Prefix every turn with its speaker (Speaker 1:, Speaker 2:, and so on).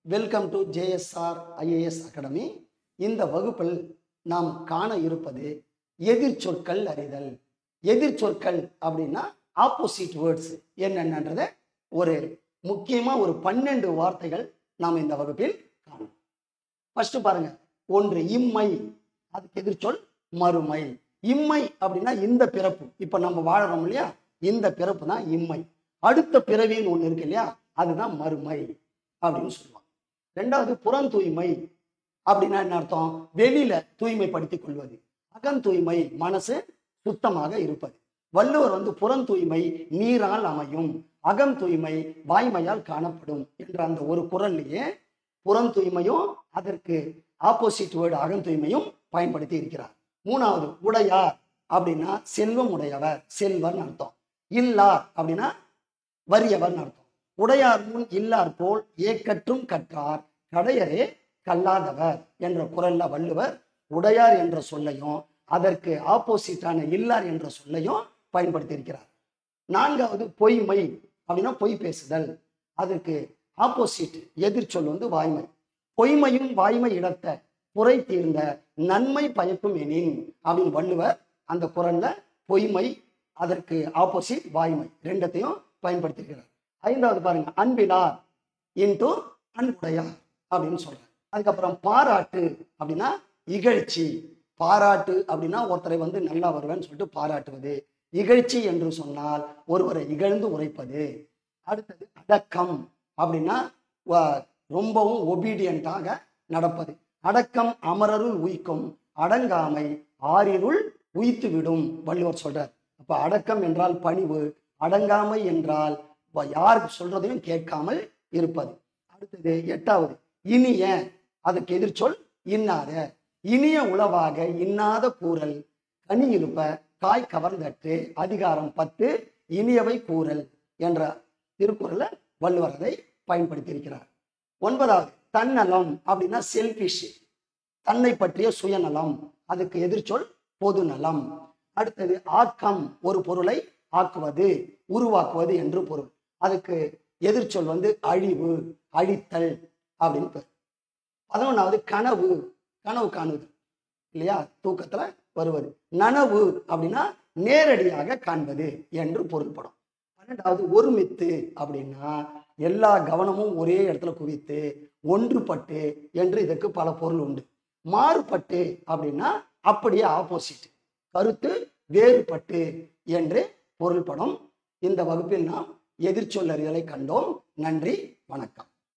Speaker 1: Welcome to JSR IAS academy. இந்த வகுப்பில் நாம் காண இருப்பது எதிர்ச்சொற்கள் அறிதல். எதிர்ச்சொற்கள் அப்படின்னா ஆப்போசிட் வேர்ட்ஸ் என்னென்னன்றத ஒரு முக்கியமாக ஒரு 12 வார்த்தைகள் நாம் இந்த வகுப்பில் காணும். ஃபர்ஸ்ட் பாருங்க, ஒன்று இம்மை, அதுக்கு எதிர்ச்சொல் மறுமை. இம்மை அப்படின்னா இந்த பிறப்பு, இப்ப நம்ம வாழறோம் இல்லையா, இந்த பிறப்பு தான் இம்மை. அடுத்த பிறவின்னு ஒண்ணு இருக்கு இல்லையா, அதுதான் மறுமை அப்படின்னு சொல்லுவாங்க. ரெண்டாவது புறம் தூய்மை அப்படின்னா என்ன அர்த்தம்? வெளியில தூய்மைப்படுத்திக் கொள்வது. அகம் தூய்மை மனசு சுத்தமாக இருப்பது. வள்ளுவர் புறம் தூய்மை நீரால் அமையும், அகம் தூய்மை வாய்மையால் காணப்படும் என்ற அந்த ஒரு குறள்லயே புறம் தூய்மையும் அதற்கு ஆப்போசிட் வேர்டு அகம் தூய்மையும் பயன்படுத்தி இருக்கிறார். மூணாவது உடையார் அப்படின்னா செல்வம் உடையவர், செல்வர்னு அர்த்தம். இல்லார் அப்படின்னா வறியவர் அர்த்தம். உடையார் முன் இல்லார் போல் ஏக்கற்றும் கற்றார் கடையரே கல்லாதவர் என்ற குறள்ல வள்ளுவர் உடையார் என்ற சொல்லையும் அதற்கு ஆப்போசிட்டான இல்லார் என்ற சொல்லையும் பயன்படுத்தி இருக்கிறார். நான்காவது பொய்மை அப்படின்னா பொய் பேசுதல், அதற்கு ஆப்போசிட் எதிர்ச்சொல் வாய்மை. பொய்மையும் வாய்மை இடத்த புரை தீர்ந்த நன்மை பயக்கும் எனின் அப்படின்னு வள்ளுவர் அந்த குறள்ல பொய்மை அதற்கு ஆப்போசிட் வாய்மை ரெண்டத்தையும் பயன்படுத்தியிருக்கிறார். ஐந்தாவது பாருங்க, அன்பினார் இன்டு அன்புடையார் அப்படின்னு சொல்றாங்க. அதுக்கப்புறம் பாராட்டு அப்படின்னா இகழ்ச்சி. பாராட்டு அப்படின்னா ஒருத்தரை நல்லா வருவேன்னு சொல்லிட்டு பாராட்டுவது. இகழ்ச்சி என்று சொன்னால் ஒருவரை இகழ்ந்து உரைப்பது. அடுத்தது அடக்கம் அப்படின்னா ரொம்பவும் ஒபீடியண்டாக நடப்பது. அடக்கம் அமரருள் உய்க்கும், அடங்காமை ஆறிருள் உய்த்து விடும் வள்ளுவர் சொல்றார். அப்ப அடக்கம் என்றால் பணிவு, அடங்காமை என்றால் யார் சொல்றதையும் கேட்காமல் இருப்பது. அடுத்தது எட்டாவது இனிய, அதுக்கு எதிர்ச்சொல் இன்னாத. இனிய உளவாக இன்னாத கூறல் கனி இருப்ப காய் கவர்ந்தற்று. அதிகாரம் 10 இனியவை கூறல் என்ற திருக்குறளை வள்ளுவர் அதை பயன்படுத்தி இருக்கிறார். ஒன்பதாவது தன்னலம் அப்படின்னா செல்பிஷ், தன்னை பற்றிய சுயநலம், அதுக்கு எதிர்ச்சொல் பொது நலம். அடுத்தது ஆக்கம், ஒரு பொருளை ஆக்குவது உருவாக்குவது என்று பொருள், அதுக்கு எதிர்ச்சொல் அழிவு அழித்தல் அப்படின்னு பேர். 11வது கனவு, கனவு காணுவது இல்லையா, தூக்கத்துல வருவது. நனவு அப்படின்னா நேரடியாக காண்பது என்று பொருள்படும். 12வது ஒருமித்து அப்படின்னா எல்லா கவனமும் ஒரே இடத்துல குவித்து ஒன்றுபட்டு என்று இதற்கு பல பொருள் உண்டு. மாறுபட்டு அப்படின்னா அப்படியே ஆப்போசிட், கருத்து வேறுபட்டு என்று பொருள்படும். இந்த வகுப்பில் நாம் எதிர்ச்சொல் அறிதலை கண்டோம். நன்றி, வணக்கம்.